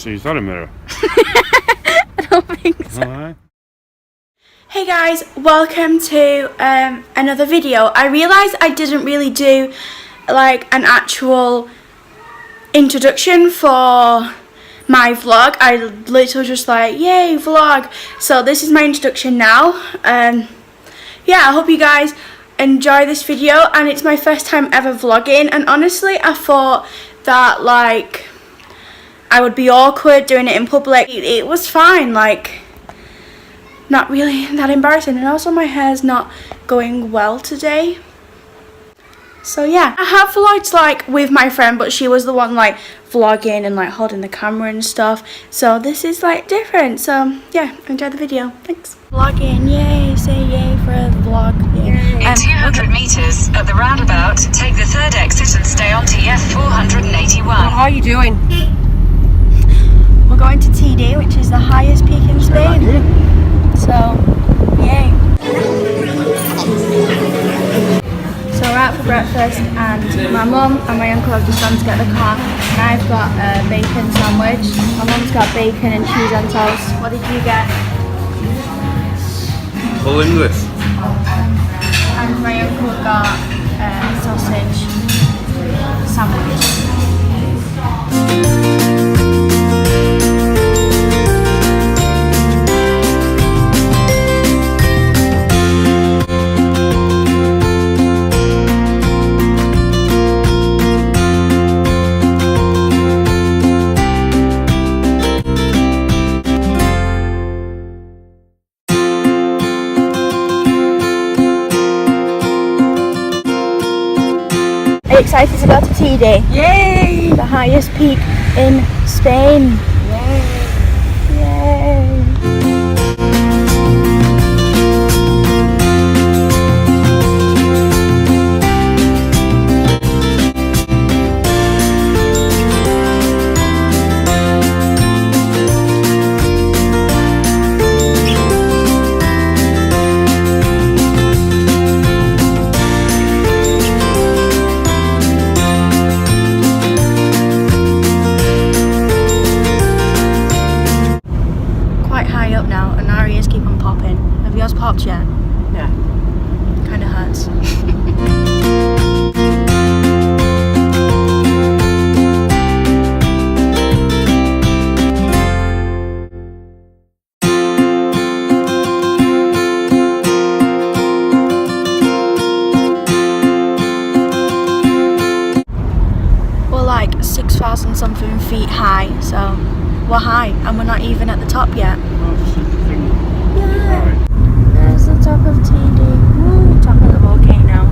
So is that a mirror? I don't think so. Alright. Hey guys, welcome to another video. I realised I didn't really do like an actual introduction for my vlog. I literally just like, yay vlog. So this is my introduction now. Yeah, I hope you guys enjoy this video, and it's my first time ever vlogging, and honestly I thought that like I would be awkward doing it in public. It was fine, like not really that embarrassing, and also my hair's not going well today. So yeah, I have vlogged like with my friend, but she was the one like vlogging and like holding the camera and stuff, so this is like different. So yeah, enjoy the video. Thanks. Vlogging, yay, say yay for the vlog. Yay. In 200 meters at the roundabout, take the third exit and stay on TF 481. How are you doing? We're going to TD, which is the highest peak in Spain. So, yay. So we're out for breakfast, and my mum and my uncle have just gone to get the car, and I've got a bacon sandwich. My mum's got bacon and cheese on toast. What did you get? Full English. And my uncle got a sausage sandwich. Are you excited to go to TD? Yay! The highest peak in Spain. Yay! Yay! Yours popped yet? Yeah. Kind of hurts. We're like 6,000 something feet high, so we're high, and we're not even at the top yet. Yeah. There's the top of TD. Woo, top of the volcano.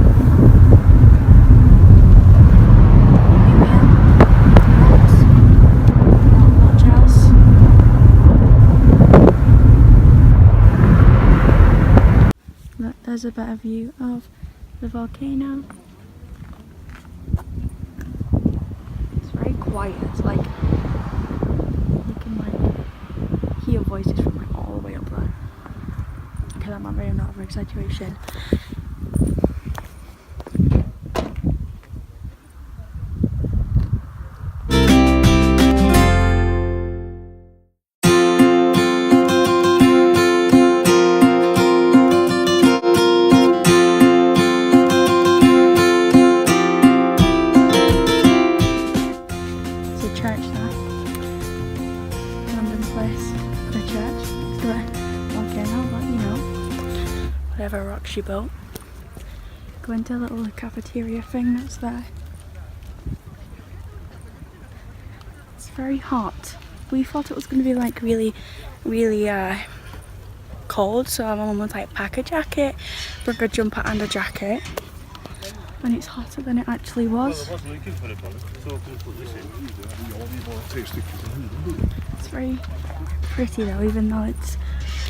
Not much else. Look, there's a better view of the volcano. It's very quiet. It's like you can like hear voices from like all the way up there. Okay, that might be an over exaggeration. There's a church there. Random place for a church. Next to a volcano, but you know, whatever rocks you boat. Go into a little cafeteria thing that's there. It's very hot. We thought it was going to be like really cold, so my mum was like, pack a jacket, bring a jumper and a jacket. And it's hotter than it actually was. It's very pretty though, even though it's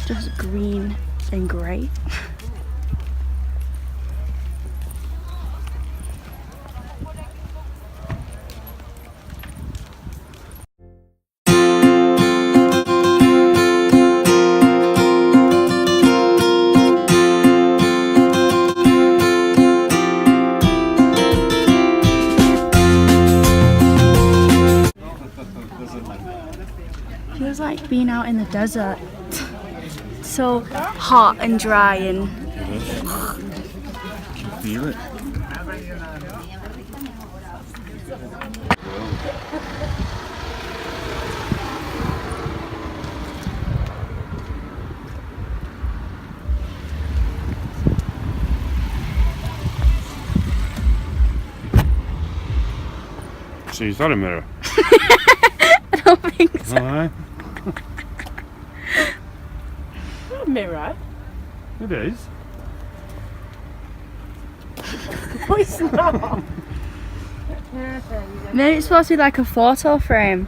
just green and grey. Feels like being out in the desert. So hot and dry and... Can you feel it? So is that a mirror? I don't think so. Alright. A mirror? It is. No, it's not. Maybe it's supposed to be like a photo frame.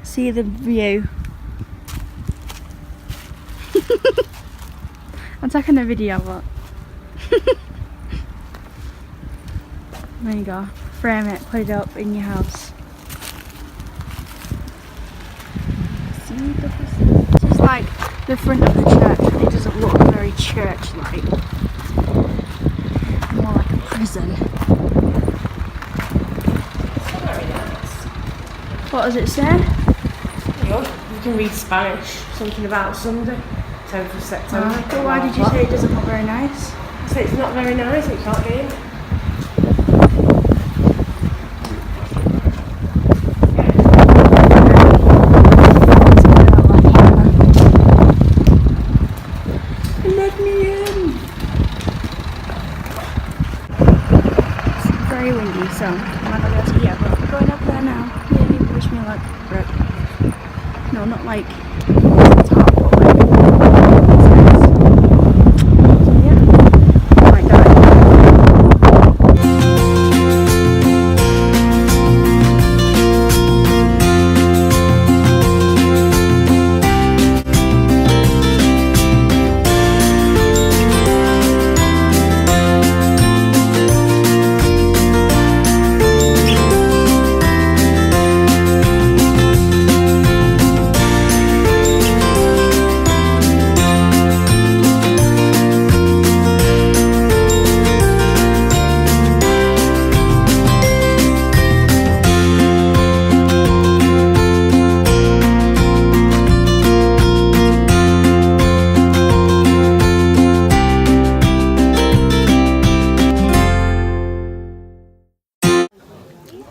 See the view. I'm taking a video, but there you go. Frame it, put it up in your house. See the facade? This is like the front of the church, but it doesn't look very church-like. More like a prison. What does it say? You can read Spanish. Something about Sunday, 10th of September. But why did you say it doesn't look very nice? I say it's not very nice, it can't be. Let me in! It's very windy, so I might not be able to hear, but we're going up there now. Yay, wish me luck. Right. No, not like the top, but like so yeah. I might die.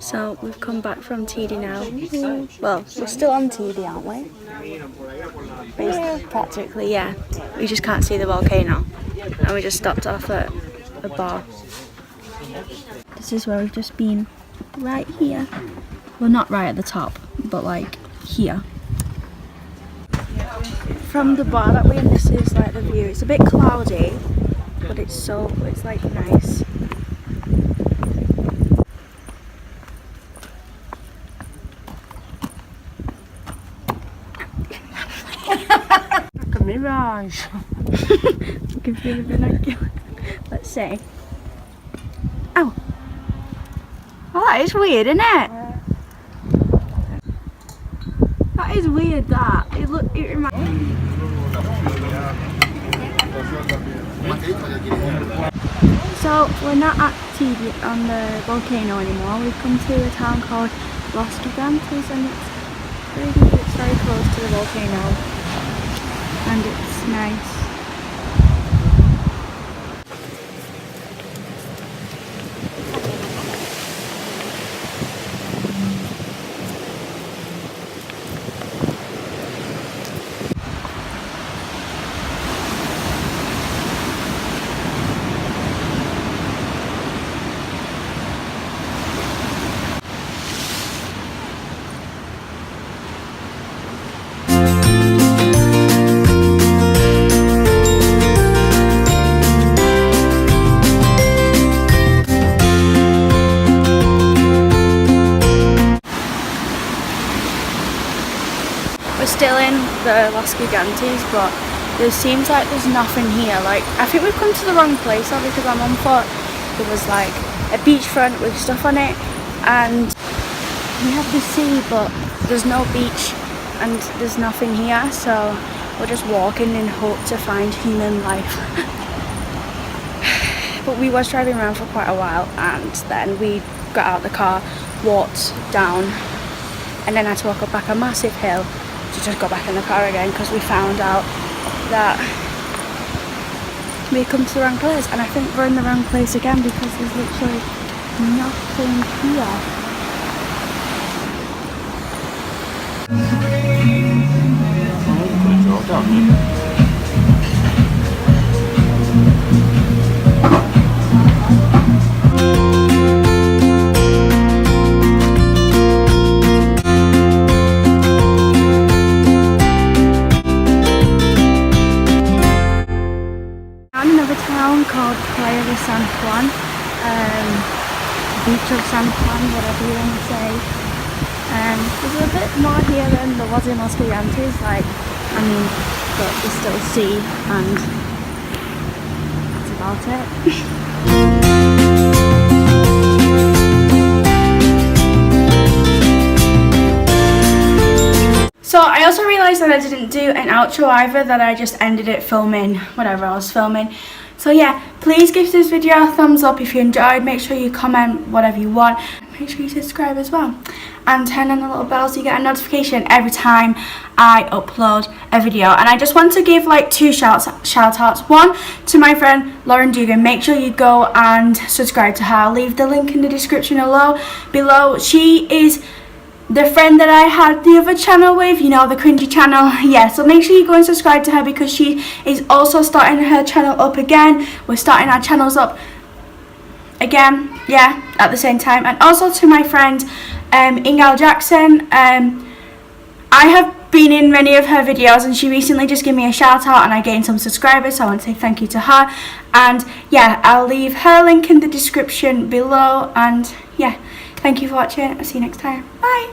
So we've come back from TD now. Well, we're still on TD, aren't we? Practically, yeah. We just can't see the volcano. And we just stopped off at a bar. This is where we've just been. Right here. Well, not right at the top, but like here. From the bar that we're in, this is like the view. It's a bit cloudy, but it's like nice. Like a mirage. Give you the binocular. Let's see. Oh. Oh, that is weird, isn't it? That is weird. That it reminds. So we're not at TD on the volcano anymore. We've come to a town called Los Gigantes, and it's very close to the volcano, and it's nice. Still in the Los Gigantes, but there seems like there's nothing here. Like, I think we've come to the wrong place, or because our mum thought there was like a beachfront with stuff on it, and we have the sea, but there's no beach and there's nothing here, so we're just walking in hope to find human life. But we was driving around for quite a while, and then we got out the car, walked down and then I had to walk up back a massive hill to just go back in the car again, because we found out that we come to the wrong place, and I think we're in the wrong place again because there's literally nothing here. Another town called Playa de San Juan, beach of San Juan, whatever you want to say. There's a bit more here than there was in Los Gigantes, but there's still sea, and that's about it. So I also realised that I didn't do an outro either, that I just ended it filming whatever I was filming. So yeah, please give this video a thumbs up if you enjoyed. Make sure you comment whatever you want. Make sure you subscribe as well. And turn on the little bell so you get a notification every time I upload a video. And I just want to give like 2 shout outs. One to my friend Lauren Dugan. Make sure you go and subscribe to her. I'll leave the link in the description below. She is the friend that I had the other channel with, you know, the cringy channel. Yeah, so make sure you go and subscribe to her, because she is also starting her channel up again. We're starting our channels up again, yeah, at the same time. And also to my friend Ingal Jackson. I have been in many of her videos, and she recently just gave me a shout out and I gained some subscribers, so I want to say thank you to her. And yeah, I'll leave her link in the description below. And yeah, thank you for watching. I'll see you next time. Bye.